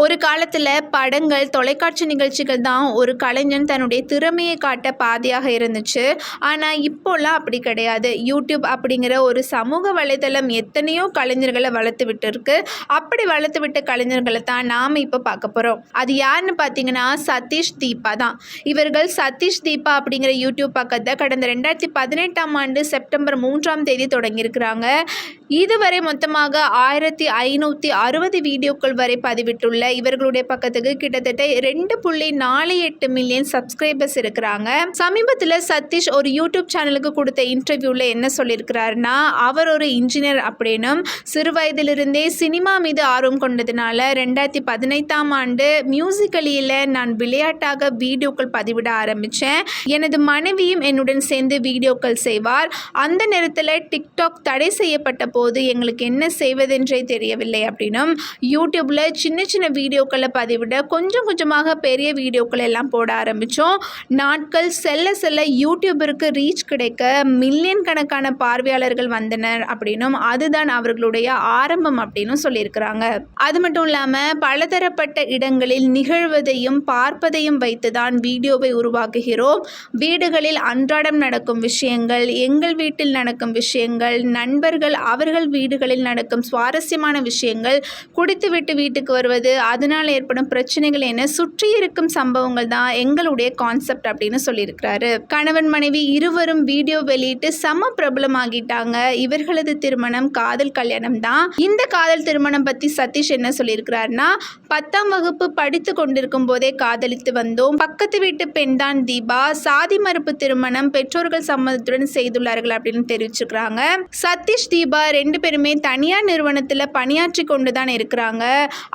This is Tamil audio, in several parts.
ஒரு காலத்தில் படங்கள், தொலைக்காட்சி நிகழ்ச்சிகள் தான் ஒரு கலைஞன் தன்னுடைய திறமையை காட்ட பாதையாக இருந்துச்சு. ஆனால் இப்போலாம் அப்படி கிடையாது. யூடியூப் அப்படிங்கிற ஒரு சமூக வலைதளம் எத்தனையோ கலைஞர்களை வளர்த்து விட்டுருக்கு. அப்படி வளர்த்து விட்ட கலைஞர்களை தான் நாம் இப்போ பார்க்க போகிறோம். அது யாருன்னு பார்த்தீங்கன்னா சதீஷ் தீபா தான். இவர்கள் சதீஷ் தீபா அப்படிங்கிற யூடியூப் பக்கத்தை கடந்த 2018ஆம் ஆண்டு செப்டம்பர் 3ஆம் தேதி தொடங்கியிருக்கிறாங்க. இதுவரை மொத்தமாக 1560 வீடியோக்கள் வரை பதிவிட்டுள்ள இவர்களுடைய பக்கத்துக்கு கிட்டத்தட்ட 2.48 மில்லியன் சப்ஸ்கிரைபர்ஸ் இருக்கிறாங்க. சமீபத்தில் சதீஷ் ஒரு யூடியூப் சேனலுக்கு கொடுத்த இன்டர்வியூவில் என்ன சொல்லியிருக்கிறாருன்னா, அவர் ஒரு இன்ஜினியர் அப்படின்னும் சிறு வயதிலிருந்தே சினிமா மீது ஆர்வம் கொண்டதுனால 2015ஆம் ஆண்டு மியூசிக்கலியில் நான் விளையாட்டாக வீடியோக்கள் பதிவிட ஆரம்பித்தேன். எனது மனைவியும் என்னுடன் சேர்ந்து வீடியோக்கள் செய்வார். அந்த நேரத்தில் டிக்டாக் தடை செய்யப்பட்ட போது எங்களுக்கு என்ன செய்வதென்றே தெரியவில்லை அப்படின்னும், யூடியூப்பில் சின்ன சின்ன வீடியோக்களை பதிவிட கொஞ்சம் கொஞ்சமாக பெரிய வீடியோக்கள் எல்லாம் போட ஆரம்பித்தோம். நாட்கள் செல்ல செல்ல யூடியூபிற்கு ரீச் கிடைக்க மில்லியன் கணக்கான பார்வையாளர்கள் வந்தனர் அப்படின்னும், அதுதான் அவர்களுடைய ஆரம்பம் அப்படின்னு சொல்லியிருக்கிறாங்க. அது மட்டும் இல்லாமல் பலதரப்பட்ட இடங்களில் நிகழ்வதையும் பார்ப்பதையும் வைத்து தான் வீடியோவை உருவாக்குகிறோம். வீடுகளில் அன்றாடம் நடக்கும் விஷயங்கள், எங்கள் வீட்டில் நடக்கும் விஷயங்கள், நண்பர்கள் அவர்கள் வீடுகளில் நடக்கும் சுவாரஸ்யமான விஷயங்கள், குடித்துவிட்டு வீட்டுக்கு வருவது, அதனால் ஏற்படும் பிரச்சனைகள் என சுற்றி இருக்கும் சம்பவங்கள் தான் எங்களுடைய கான்செப்ட் அப்படின்னு சொல்லியிருக்கிறாரு. கணவன் மனைவி இருவரும் வீடியோ வெளியிட்டு சம பிரபலமாகிட்டாங்க. இவர்களது திருமணம் காதல் கல்யாணம் தான். இந்த காதல் திருமணம் பற்றி சதீஷ் என்ன சொல்லியிருக்கிறாருன்னா, 10ஆம் வகுப்பு படித்து கொண்டிருக்கும் போதே காதலித்து வந்தோம். பக்கத்து வீட்டு பெண் தான் தீபா. சாதி மறுப்பு திருமணம் பெற்றோர்கள் சம்மதத்துடன் செய்துள்ளார்கள் அப்படின்னு தெரிவிச்சிருக்கிறாங்க. சதீஷ் தீபா 2 பேருமே தனியார் நிறுவனத்தில் பணியாற்றி கொண்டு தான் இருக்கிறாங்க.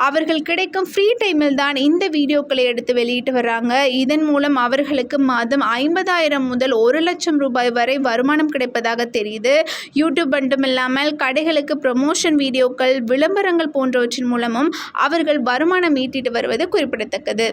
அவர்கள் கிடைக்கும் ஃப்ரீ டைமில் தான் இந்த வீடியோக்களை எடுத்து வெளியிட்டு வர்றாங்க. இதன் மூலம் அவர்களுக்கு மாதம் 50,000 முதல் 1 லட்சம் ரூபாய் வரை வருமானம் கிடைப்பதாக தெரியுது. யூடியூப் மட்டும் இல்லாமல் கடைகளுக்கு ப்ரமோஷன் வீடியோக்கள், விளம்பரங்கள் போன்றவற்றின் மூலமும் அவர்கள் வருமானம் ஈட்டிட்டு வருவது குறிப்பிடத்தக்கது.